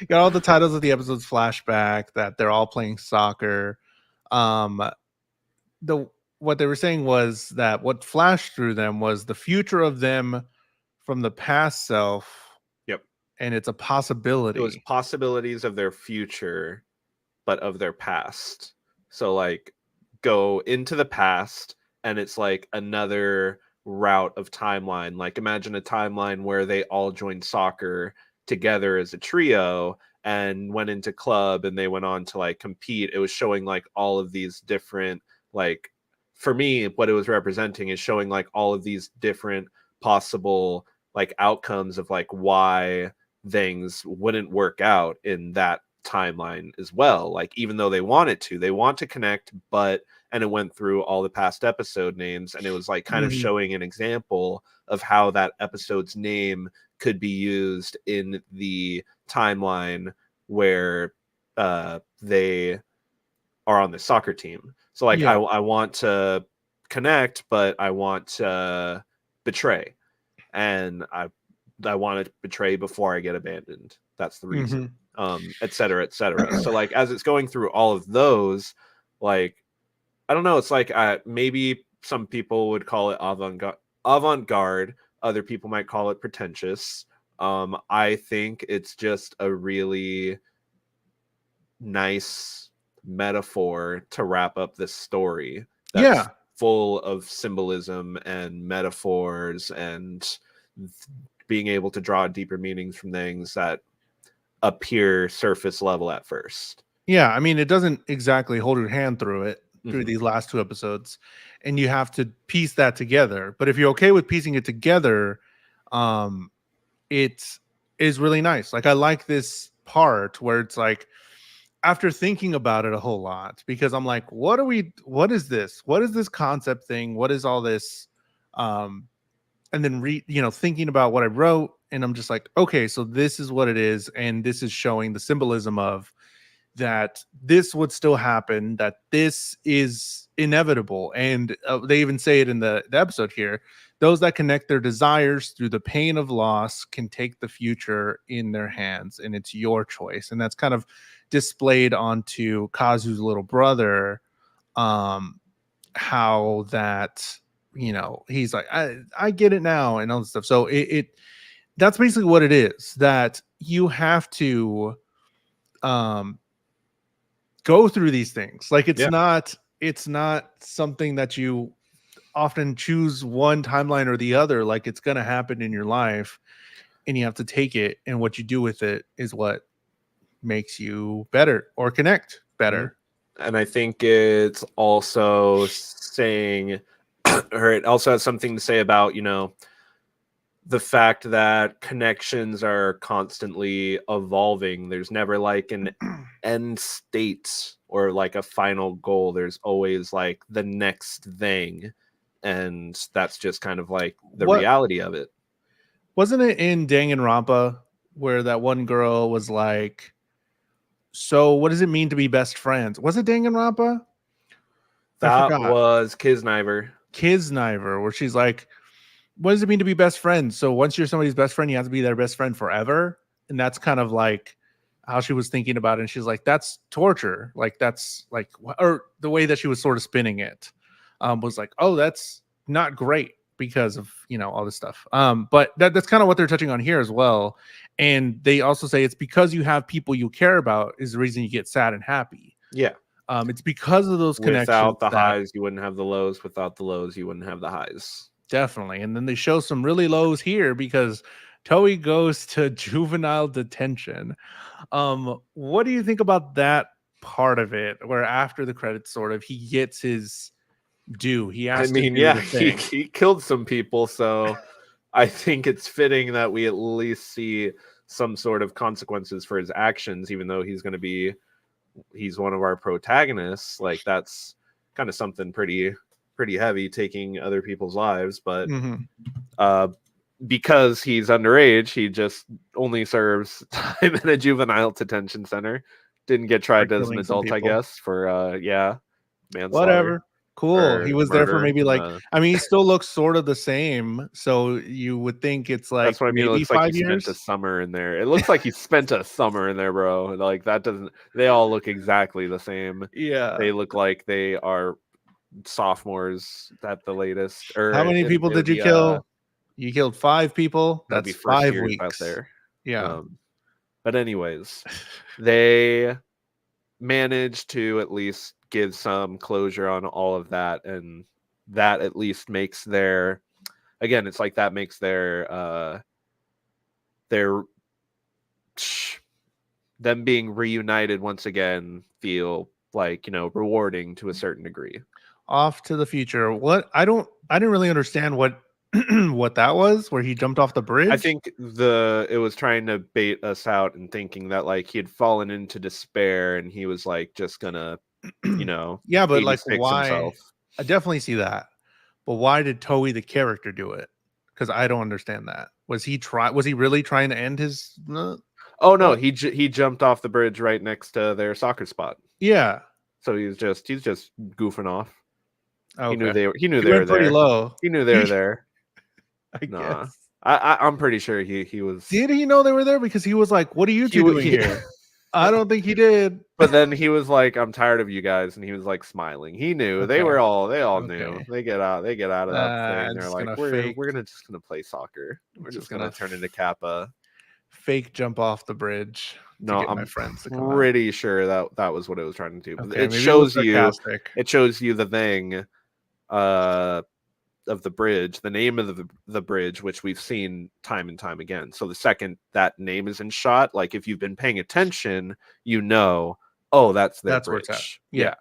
Got all the titles of the episodes flashback that they're all playing soccer. What they were saying was that what flashed through them was the future of them from the past self. Yep. And it's a possibility. It was possibilities of their future, but of their past. So like go into the past and it's like another route of timeline. Like imagine a timeline where they all joined soccer together as a trio and went into club and they went on to like compete. It was showing like all of these different, like, for me, what it was representing is showing like all of these different possible like outcomes of like why things wouldn't work out in that timeline as well. Like even though they want to connect, and it went through all the past episode names and it was like kind of showing an example of how that episode's name could be used in the timeline where they are on the soccer team. So like I want to connect, but I want to betray, and I want to betray before I get abandoned. That's the reason. Et cetera, et cetera. So like as it's going through all of those, like I don't know. It's like maybe some people would call it avant-garde. Other people might call it pretentious. I think it's just a really nice metaphor to wrap up this story that's Yeah. full of symbolism and metaphors and being able to draw deeper meanings from things that appear surface level at first. Yeah, I mean, it doesn't exactly hold your hand through it through Mhm. these last two episodes, and you have to piece that together. But if you're okay with piecing it together, um, it is really nice. Like I like this part where it's like after thinking about it a whole lot, because I'm like, what is this? What is this concept thing? What is all this? Um, and then thinking about what I wrote, and I'm just like, okay, so this is what it is, and this is showing the symbolism of that this would still happen, that this is inevitable. And they even say it in the episode here, those that connect their desires through the pain of loss can take the future in their hands, and it's your choice. And that's kind of displayed onto Kazu's little brother, how that he's like, I get it now and all this stuff. So it that's basically what it is, that you have to um go through these things. Like it's not something that you often choose one timeline or the other. Like it's going to happen in your life, and you have to take it, and what you do with it is what makes you better or connect Mhm. better. And I think it's also saying, or it also has something to say about, the fact that connections are constantly evolving. There's never like an end state or like a final goal. There's always like the next thing. And that's just kind of like the What reality of it. wasn't it in Danganronpa where that one girl was like, so what does it mean to be best friends? Was it Danganronpa? I That forgot. was Kisniver. Kisniver, where she's like, what does it mean to be best friends? So once you're somebody's best friend, you have to be their best friend forever. And that's kind of like how she was thinking about it. And she's like, that's torture. Like that's like, or the way that she was sort of spinning it was like, oh, that's not great because of all this stuff. But that's kind of what they're touching on here as well. And they also say it's because you have people you care about is the reason you get sad and happy. Yeah. It's because of those connections Without the that highs, you wouldn't have the lows. Without the lows, you wouldn't have the highs. definitely. And then they show some really lows here because Toei goes to juvenile detention. What do you think about that part of it, where after the credits sort of he gets his due? He I has to mean, do yeah, the thing. he killed some people, so I think it's fitting that we at least see some sort of consequences for his actions, even though he's one of our protagonists. Like that's kind of something pretty heavy, taking other people's lives, but Mhm. uh because he's underage, he just only serves time in a juvenile detention center. Didn't get For tried as an killing some adult, I people. guess, for manslaughter Whatever. Cool. He or was there for murder maybe in like, the. I mean, he still looks sort of the same. So you would think it's like That's what I mean. It maybe looks like he 5 spent a years. summer in there. It looks like he spent a summer in there, bro. Like that doesn't. They all look exactly the same. Yeah. They look like they are sophomores at the latest, or How many people it would did you be kill? You killed 5 people. it'll be That's first 5 years out weeks. there. Yeah. But anyways, they managed to at least give some closure on all of that, and that at least makes their again, it's like that makes their them being reunited once again feel like rewarding to a certain degree. Off to the future. I didn't really understand what what that was, where he jumped off the I bridge. think it was trying to bait us out and thinking that like he had fallen into despair and he was like just gonna Yeah, but like 86 why? himself. I definitely see that. But why did Toei the character do it? Because I don't understand that. Was he really trying to end his Oh no, what? he jumped off the bridge right next to their soccer spot. Yeah. So he's just goofing off. Okay. He knew He they were went pretty there. low. He knew they were there. I Nah. guess. I'm pretty sure he was Did he know they were there? Because he was like, "What are you two doing he here?" I don't think he did. But then he was like, "I'm tired of you guys," and he was like smiling. He knew they Okay. all knew. Okay. They get out of that thing. They're Just like, gonna we're gonna just gonna play soccer. We're just just gonna gonna turn into Kappa. fake jump off the bridge to No, get my I'm friends to come out. pretty sure that that was what it was trying to do. But Okay, maybe it was sarcastic. it shows you the thing uh of the bridge, the name of the bridge, which we've seen time and time again. So the second that name is in shot, like if you've been paying attention, you know, oh, that's their That's where it's at. bridge. Yeah.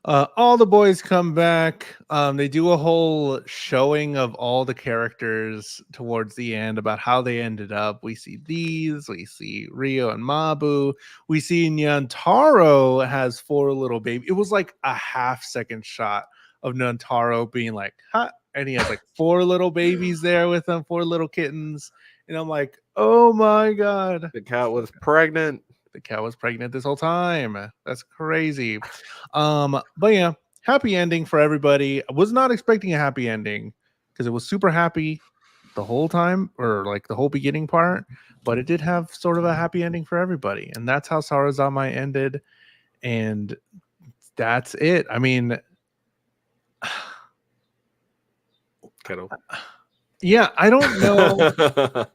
All the boys come back. They do a whole showing of all the characters towards the end about how they ended up. We see these, we see Rio and Mabu, we see Nyantaro has 4 little babies. It was like a half-second shot of Nyantaro being like, huh? And he has like 4 little babies there with him, 4 little kittens. And I'm like, oh my God. The cat was pregnant. The cow was pregnant this whole time. That's crazy. But yeah, happy ending for everybody. I was not expecting a happy ending because it was super happy the whole time, or like the whole beginning part, but it did have sort of a happy ending for everybody. And that's how Sarazanmai ended. And that's it. I mean, Kettle. yeah, I don't know.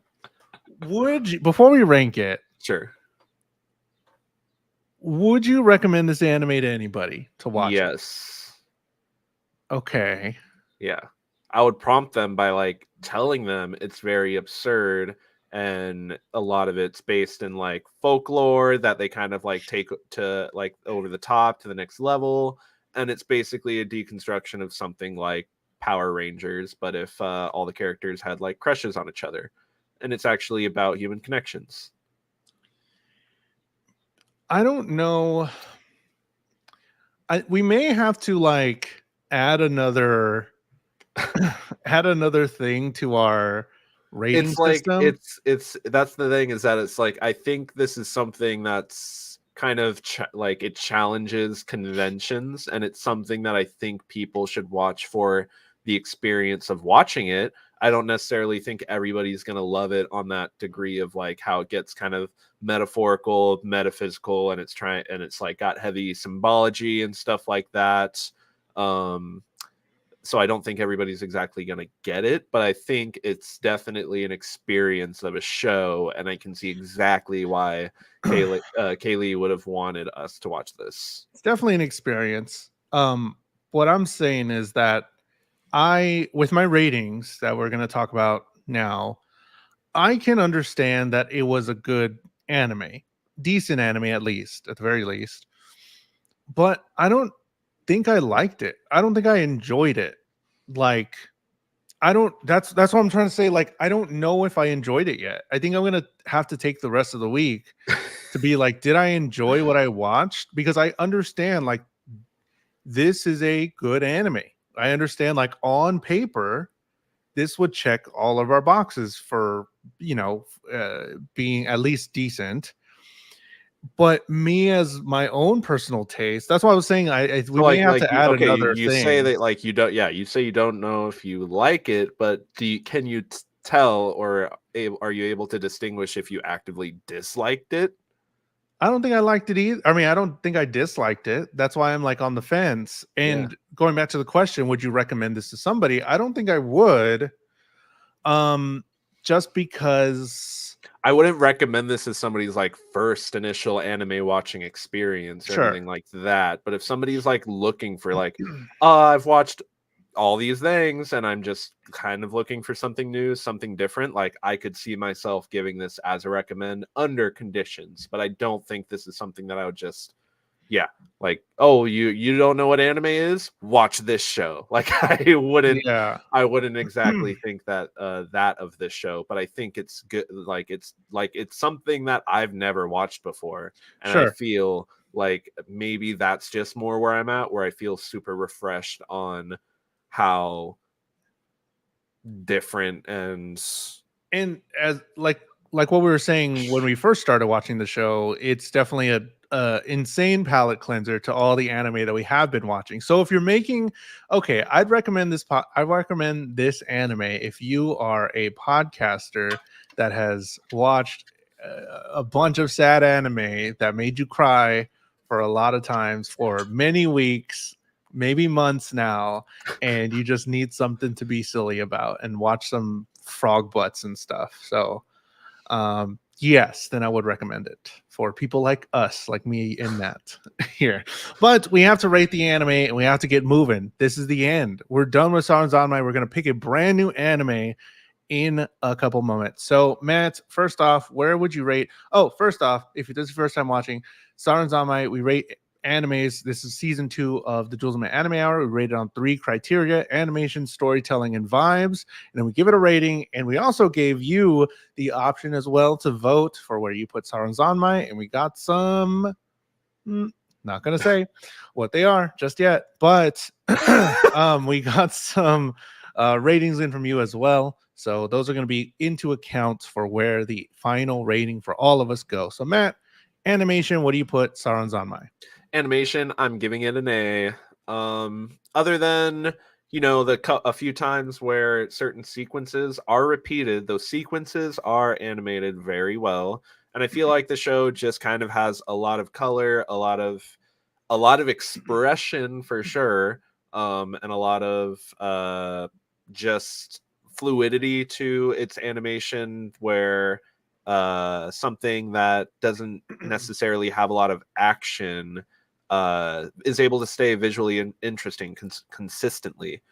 Would you, before we rank it, Sure. would you recommend this anime to anybody to watch? Yes. Okay. Yeah. I would prompt them by like telling them it's very absurd and a lot of it's based in like folklore that they kind of like take to like over the top to the next level, and it's basically a deconstruction of something like Power Rangers, but if all the characters had like crushes on each other, and it's actually about human connections. I don't know. We may have to like add another add another thing to our rating It's like system. it's that's the thing, is that it's like I think this is something that's kind of like it challenges conventions, and it's something that I think people should watch for the experience of watching it. I don't necessarily think everybody's going to love it on that degree of like how it gets kind of metaphorical, metaphysical, and it's like got heavy symbology and stuff like that. Um so I don't think everybody's exactly going to get it, but I think it's definitely an experience of a show, and I can see exactly why Kaylee would have wanted us to watch this. It's definitely an experience. What I'm saying is that with my ratings that we're going to talk about now, I can understand that it was a good anime, decent anime at the very least. But I don't think I liked it. I don't think I enjoyed it. Like, I don't. That's what I'm trying to say. Like, I don't know if I enjoyed it yet. I think I'm gonna have to take the rest of the week to be like, did I enjoy what I watched? Because I understand like this is a good anime. I understand like on paper this would check all of our boxes for being at least decent. But me as my own personal taste, that's why I was saying we So may have to add okay, another you say thing. that like you don't, yeah, you say you don't know if you like it, but can you tell, or are you able to distinguish if you actively disliked it? I don't think I liked it either. I mean, I don't think I disliked it. That's why I'm like on the fence. Yeah. And going back to the question, would you recommend this to somebody? I don't think I would. Just because I wouldn't recommend this as somebody's like first initial anime watching experience or sure. anything like that. But if somebody's like looking for like, I've watched all these things and I'm just kind of looking for something new, something different, like I could see myself giving this as a recommend under conditions. But I don't think this is something that I would just, yeah, like, oh, you don't know what anime is? Watch this show. Like Yeah. I wouldn't exactly think that that of this show, but I think it's good. Like it's something that I've never watched before, and I Sure. feel like maybe that's just more where I'm at, where I feel super refreshed on how different and as like what we were saying when we first started watching the show, it's definitely a insane palate cleanser to all the anime that we have been watching. So if you're making, okay, I'd recommend I recommend this anime if you are a podcaster that has watched a bunch of sad anime that made you cry for a lot of times for many weeks, maybe months now, and you just need something to be silly about and watch some frog butts and stuff. So, yes, then I would recommend it for people like us, like me and Matt here. But we have to rate the anime and we have to get moving. This is the end. We're done with Sarazanmai. We're going to pick a brand new anime in a couple moments. So, Matt, first off, where would you rate? Oh, first off, if this is your first time watching Sarazanmai, we rate animes. This is season 2 of the JulesTheHuman Anime Hour. We rate it on 3 criteria: animation, storytelling, and vibes. And then we give it a rating. And we also gave you the option as well to vote for where you put Sarazanmai. And we got some. Not gonna say what they are just yet, but we got some ratings in from you as well. So those are going to be into account for where the final rating for all of us go. So Matt, animation, what do you put Sarazanmai? Animation, I'm giving it an A. Other than a few times where certain sequences are repeated, those sequences are animated very well, and I feel like the show just kind of has a lot of color, a lot of expression for sure, and a lot of just fluidity to its animation, where something that doesn't necessarily have a lot of action is able to stay visually interesting consistently.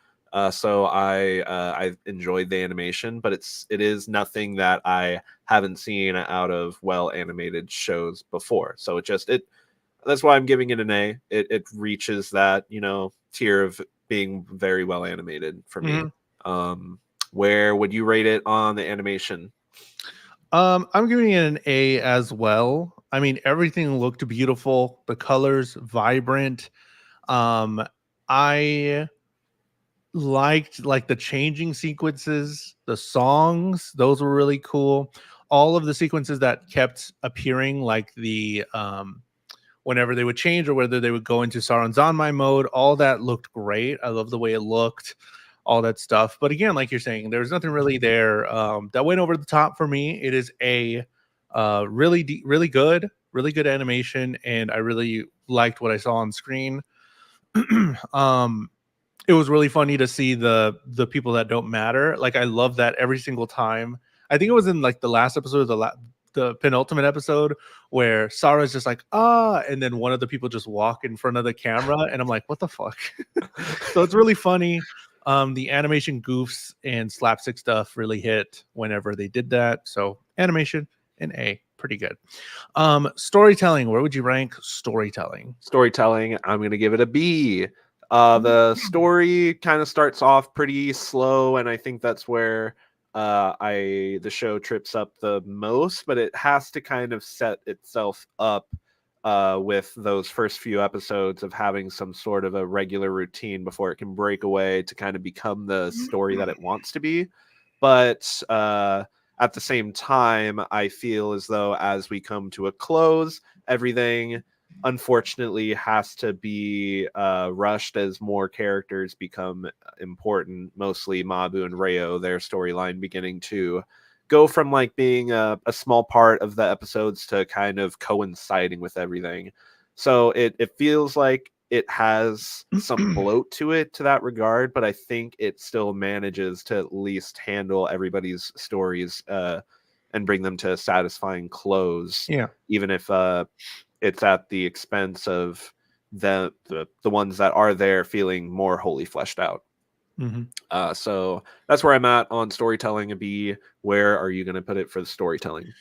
So I enjoyed the animation, but it is nothing that I haven't seen out of well animated shows before. So it that's why I'm giving it an A. It reaches that tier of being very well animated for me. Where would you rate it on the animation? I'm giving it an A as well. I mean, everything looked beautiful. The colors vibrant. I liked like the changing sequences, the songs, those were really cool. All of the sequences that kept appearing, like the whenever they would change or whether they would go into Sarazanmai mode, all that looked great. I love the way it looked, all that stuff. But again, like you're saying, there's nothing really there that went over the top for me. It is a really good animation, and I really liked what I saw on screen. It was really funny to see the people that don't matter. Like I love that every single time. I think it was in like the last episode, the penultimate episode, where Sarah's just like and then one of the people just walk in front of the camera, and I'm like, what the fuck? So it's really funny. The animation goofs and slapstick stuff really hit whenever they did that. So animation an A, pretty good. Storytelling, where would you rank storytelling? Storytelling, I'm going to give it a B. The story kind of starts off pretty slow, and I think that's where the show trips up the most, but it has to kind of set itself up with those first few episodes of having some sort of a regular routine before it can break away to kind of become the story that it wants to be. But at the same time, I feel as though as we come to a close, everything unfortunately has to be rushed as more characters become important, mostly Mabu and Reo, their storyline beginning to go from like being a small part of the episodes to kind of coinciding with everything. So it feels like it has some bloat to it to that regard, but I think it still manages to at least handle everybody's stories and bring them to a satisfying close, Yeah. even if it's at the expense of the ones that are there feeling more wholly fleshed out. So that's where I'm at on storytelling. A B. Where are you going to put it for the storytelling?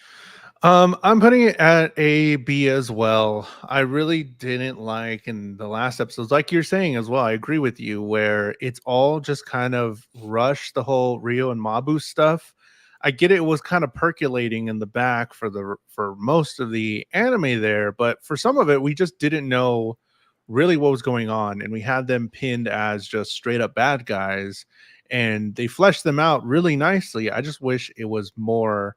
I'm putting it at a B as well. I really didn't like in the last episodes, like you're saying as well. I agree with you, where it's all just kind of rushed, the whole Rio and Mabu stuff. I get it was kind of percolating in the back for most of the anime there, but for some of it, we just didn't know really what was going on, and we had them pinned as just straight up bad guys, and they fleshed them out really nicely. I just wish it was more,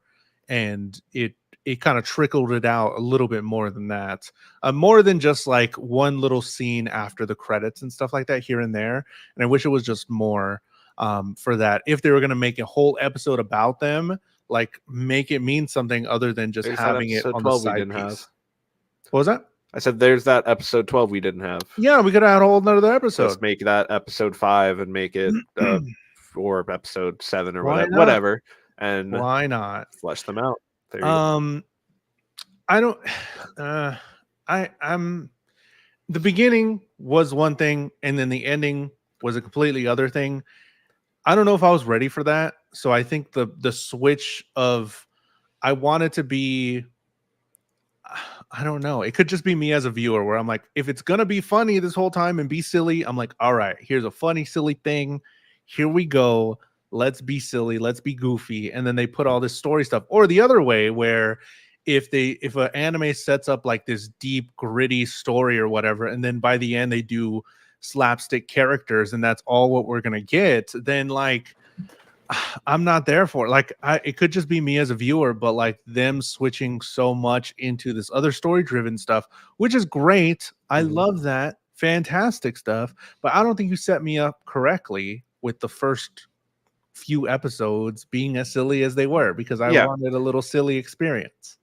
and it kind of trickled it out a little bit more than that, more than just like one little scene after the credits and stuff like that here and there. And I wish it was just more for that. If they were going to make a whole episode about them, like make it mean something other than just There's that having it episode on the 12 we side didn't have. piece. What was that? I said there's that episode 12 we didn't have. Yeah, we could have had a whole nother episode. Let's make that episode 5 and make it or episode 7 or Why not? whatever, and Why not? flesh them out. There you go. I don't. I'm. The beginning was one thing, and then the ending was a completely other thing. I don't know if I was ready for that. So I think the switch of I want it to be. I don't know. It could just be me as a viewer where I'm like, if it's gonna be funny this whole time and be silly, I'm like, all right, here's a funny, silly thing. Here we go. Let's be silly. Let's be goofy. And then they put all this story stuff. Or the other way, where if an anime sets up like this deep, gritty story or whatever, and then by the end they do slapstick characters, and that's all what we're gonna get, then like I'm not there for it. Like it could just be me as a viewer, but like them switching so much into this other story driven stuff, which is great. I love that. Fantastic stuff. But I don't think you set me up correctly with the first few episodes being as silly as they were, because I wanted a little silly experience.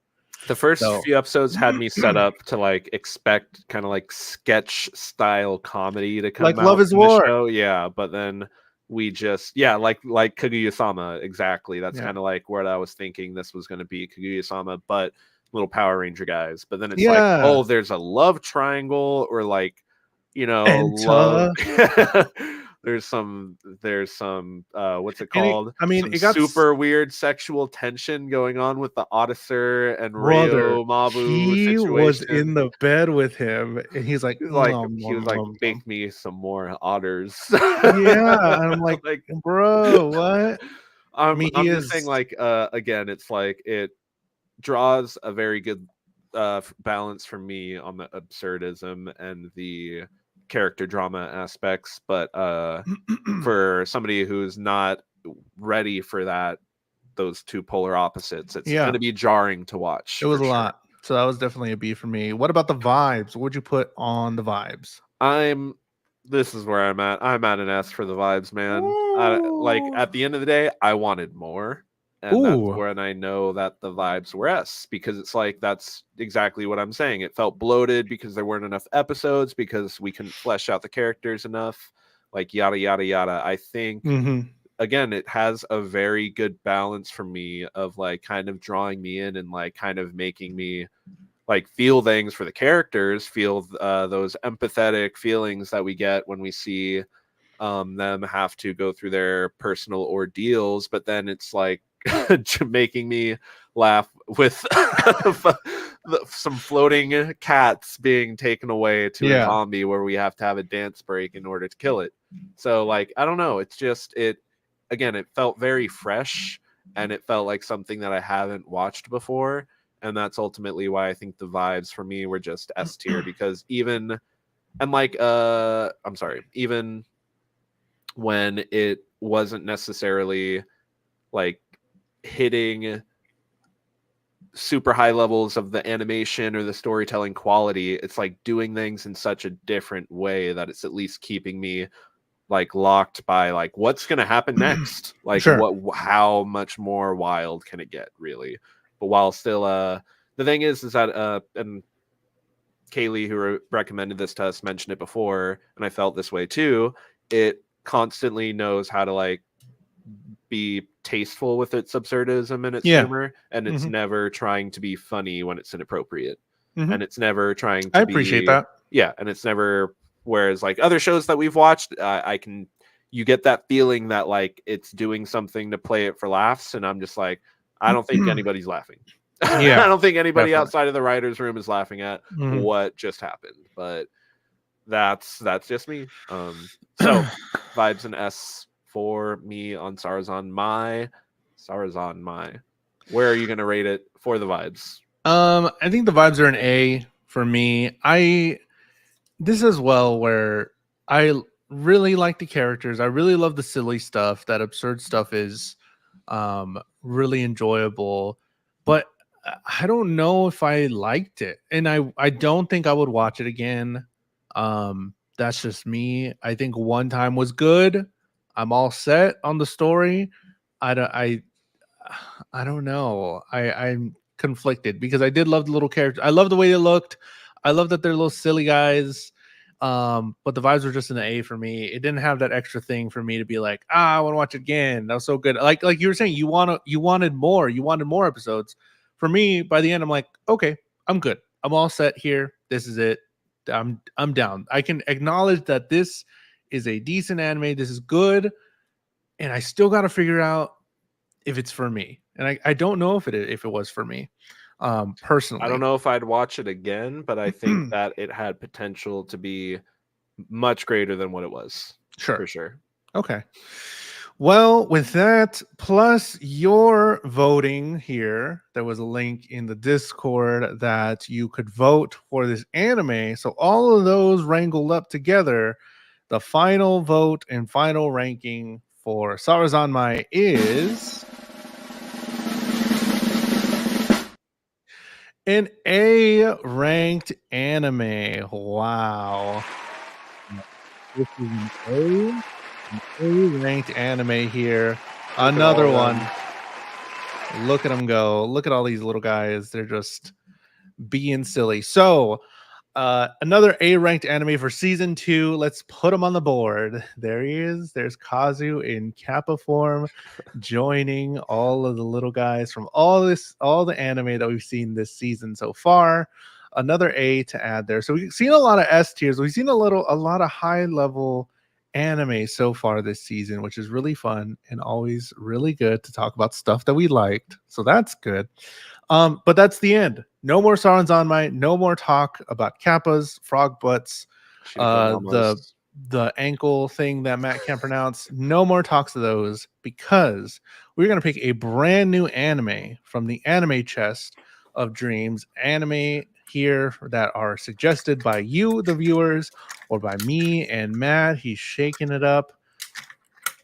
The first few episodes had me set up to like expect kind of like sketch style comedy to come like out Love is in War. the show. Yeah, but then we just like Kaguya-sama, exactly. That's kind of like what I was thinking this was going to be, Kaguya-sama, but little Power Ranger guys. But then it's like, oh, there's a love triangle, or like, you know, love. there's some what's it called? It got super weird sexual tension going on with the Auditor and Ryo Mabu he situation. Was in the bed with him, and he's like, he was like, make me some more otters. Yeah, and I'm like, bro, what? I'm just saying, like, again, it's like it draws a very good balance for me on the absurdism and the character drama aspects, but for somebody who's not ready for those two polar opposites, it's going to be jarring to watch. It was a lot. So that was definitely a B for me. What about the vibes? What would you put on the vibes? This is where I'm at. I'm at an S for the vibes, man. Like at the end of the day, I wanted more. And that's when I know that the vibes were S, because it's like, that's exactly what I'm saying. It felt bloated because there weren't enough episodes, because we couldn't flesh out the characters enough, like yada, yada, yada. I think, again, it has a very good balance for me of like kind of drawing me in and like kind of making me like feel things for the characters, feel those empathetic feelings that we get when we see them have to go through their personal ordeals. But then it's like making me laugh with some floating cats being taken away to a zombie where we have to have a dance break in order to kill it. So like, I don't know. It's just, it felt very fresh, and it felt like something that I haven't watched before. And that's ultimately why I think the vibes for me were just S tier, because even when it wasn't necessarily like hitting super high levels of the animation or the storytelling quality, it's like doing things in such a different way that it's at least keeping me like locked by like what's going to happen next, like how much more wild can it get, really. But while still the thing is that and Kaylee, who recommended this to us, mentioned it before, and I felt this way too, it constantly knows how to like be tasteful with its absurdism and its humor, and it's never trying to be funny when it's inappropriate, and it's never trying to appreciate that. And it's never, whereas like other shows that we've watched, you get that feeling that like it's doing something to play it for laughs, and I'm just like, I don't think anybody's laughing. I don't think anybody outside of the writer's room is laughing at what just happened, but that's just me. So vibes and S for me on Sarazanmai. Where are you going to rate it for the vibes? I think the vibes are an A for me. This as well, where I really like the characters. I really love the silly stuff. That absurd stuff is really enjoyable, but I don't know if I liked it, and I don't think I would watch it again. That's just me. I think one time was good. I'm all set on the story. I I don't know. I'm conflicted because I did love the little character. I love the way they looked. I love that they're little silly guys. But the vibes were just an A for me. It didn't have that extra thing for me to be like, I want to watch it again. That was so good. Like you were saying, you wanted more. You wanted more episodes. For me, by the end, I'm like, okay, I'm good. I'm all set here. This is it. I'm down. I can acknowledge that this is a decent anime. This is good, and I still got to figure out if it's for me. And I don't know if it was for me, I don't personally. know if I'd watch it again, but I think that it had potential to be much greater than what it was, for Sure. sure. Okay. Well, with that, plus your voting here, there was a link in the Discord that you could vote for this anime. So all of those wrangled up together. The final vote and final ranking for Sarazanmai is an A ranked anime. Wow. This is an A ranked anime here. Another one. Look at them go. Look at all these little guys. They're just being silly. So, another A ranked anime for season 2. Let's put him on the board. There he is. There's Kazu in Kappa form, joining all of the little guys from all the anime that we've seen this season so far. Another A to add there. So we've seen a lot of S tiers. We've seen a lot of high level anime so far this season, which is really fun and always really good to talk about stuff that we liked. So that's good. But that's the end. No more Sarazanmai. No more talk about kappas, frog butts, the Shinokomamas. the ankle thing that Matt can't pronounce. No more talks of those because we're gonna pick a brand new anime from the anime chest of dreams. Anime here that are suggested by you, the viewers, or by me and Matt. He's shaking it up.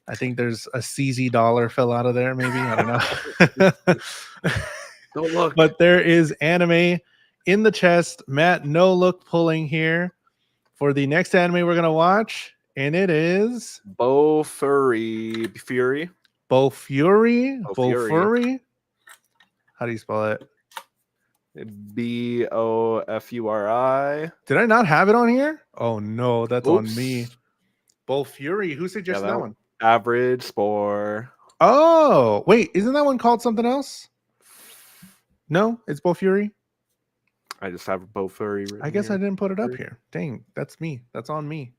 I think there's a CZ dollar fell out of there. Maybe I don't know. Don't look. But there is anime in the chest. Matt, no look pulling here for the next anime we're gonna watch, and it is Bo Fury. Bo Fury. Bo Bo Fury. Fury. How do you spell it? Bofuri. Did I not have it on here? Oh no, that's on Oops. me. Bo Fury. Who suggested that one? Average Spore. Oh, wait, isn't that one called something else? No, it's Bo Fury. I just have Bo Fury. I guess I didn't put it up here. Dang, that's me. That's on me.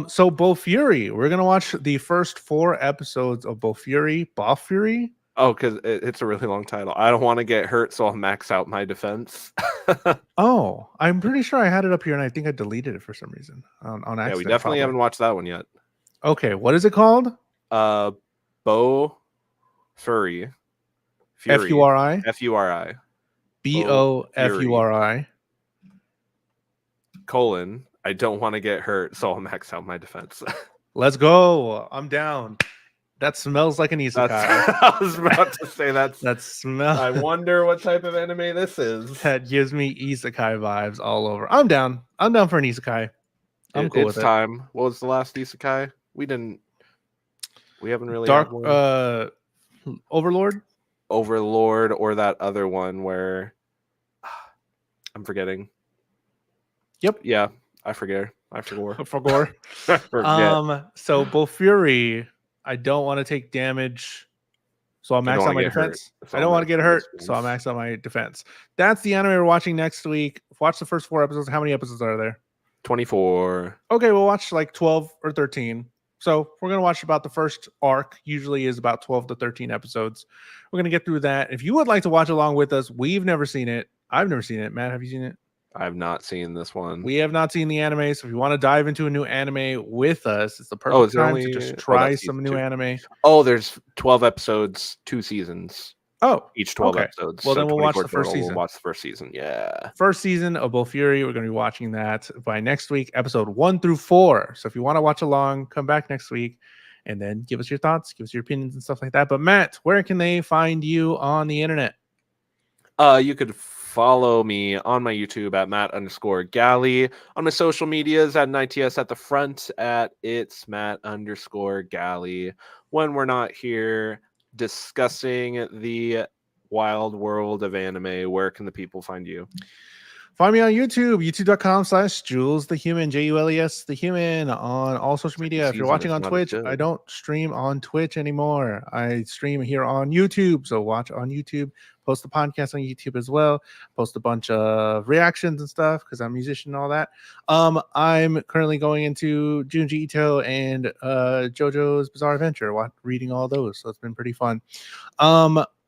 So Bo Fury, we're gonna watch the first 4 episodes of Bo Fury. Bo Fury. Oh, because it's a really long title. I don't want to get hurt, so I'll max out my defense. Oh, I'm pretty sure I had it up here, and I think I deleted it for some reason on accident. Yeah, we definitely haven't watched that one yet. Okay, what is it called? Bo Fury. Furi. Furi. Bofuri. Colon. I don't want to get hurt, so I'll max out my defense. Let's go. I'm down. That smells like an isekai. I was about to say that smells. I wonder what type of anime this is. That gives me isekai vibes all over. I'm down. I'm down for an isekai. I'm cool with it. It's time. What was the last isekai? We haven't really Dark had one. Overlord, or that other one where I'm forgetting. Yep. Yeah, I forget. forgot. So Bo Fury, I don't want to take damage, so I'll max out my defense. I don't want to get hurt, so I'll max out my defense. That's the anime we're watching next week. Watch the first 4 episodes. How many episodes are there? 24. Okay, we'll watch like 12 or 13. So we're going to watch about the first arc. Usually is about 12 to 13 episodes. We're going to get through that. If you would like to watch along with us, we've never seen it. I've never seen it. Matt, have you seen it? I have not seen this one. We have not seen the anime. So if you want to dive into a new anime with us, it's the perfect time to just try some new anime. Oh, there's 12 episodes, 2 seasons. Oh, each 12 episodes. Well, then we'll watch the first season. We'll watch the first season. Yeah. First season of Bo Fury. We're going to be watching that by next week, episode 1 through 4. So if you want to watch along, come back next week and then give us your thoughts, give us your opinions and stuff like that. But Matt, where can they find you on the internet? You could follow me on my YouTube at Matt_Galley. On my social medias at 9TS at the front at it's Matt_Galley. When we're not here, discussing the wild world of anime, where can the people find you? Find me on YouTube, youtube.com/JulesTheHuman, JULES the Human, on all social media. If you're Season watching is on not as Twitch, I good. don't stream on Twitch anymore. I stream here on YouTube. So watch on YouTube, post the podcast on YouTube as well, post a bunch of reactions and stuff because I'm a musician and all that. I'm currently going into Junji Ito and JoJo's Bizarre Adventure, reading all those. So it's been pretty fun.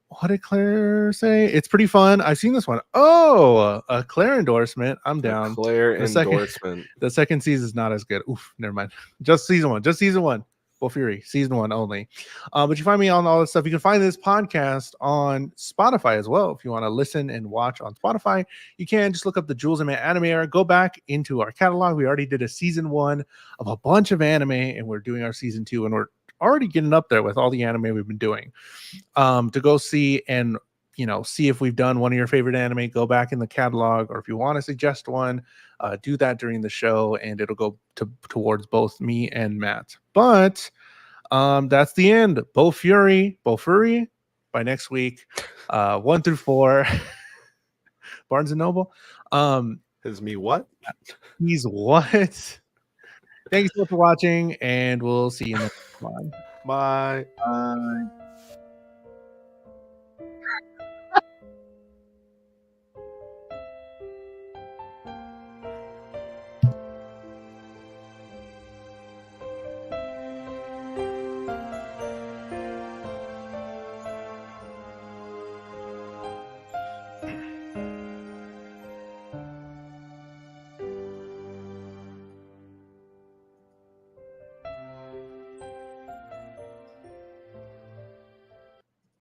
What did Claire say? It's pretty fun. I've seen this one. Oh, a Claire endorsement. I'm A down. Claire The second endorsement. the second season is not as good. Oof, never mind. Just season one. Just season one. Bull Fury, season one only. But you find me on all this stuff. You can find this podcast on Spotify as well. If you want to listen and watch on Spotify, you can just look up the Jules and Matt Anime Era. Go back into our catalog. We already did a season one of a bunch of anime, and we're doing our season two, and we're already getting up there with all the anime we've been doing. To go see and see if we've done one of your favorite anime, go back in the catalog, or if you want to suggest one, do that during the show, and it'll go towards both me and Matt. But that's the end. Bo Fury by next week, 1 through 4. Barnes and Noble. Is me what? He's what? Thank you so much for watching, and we'll see you next time. Bye. Bye.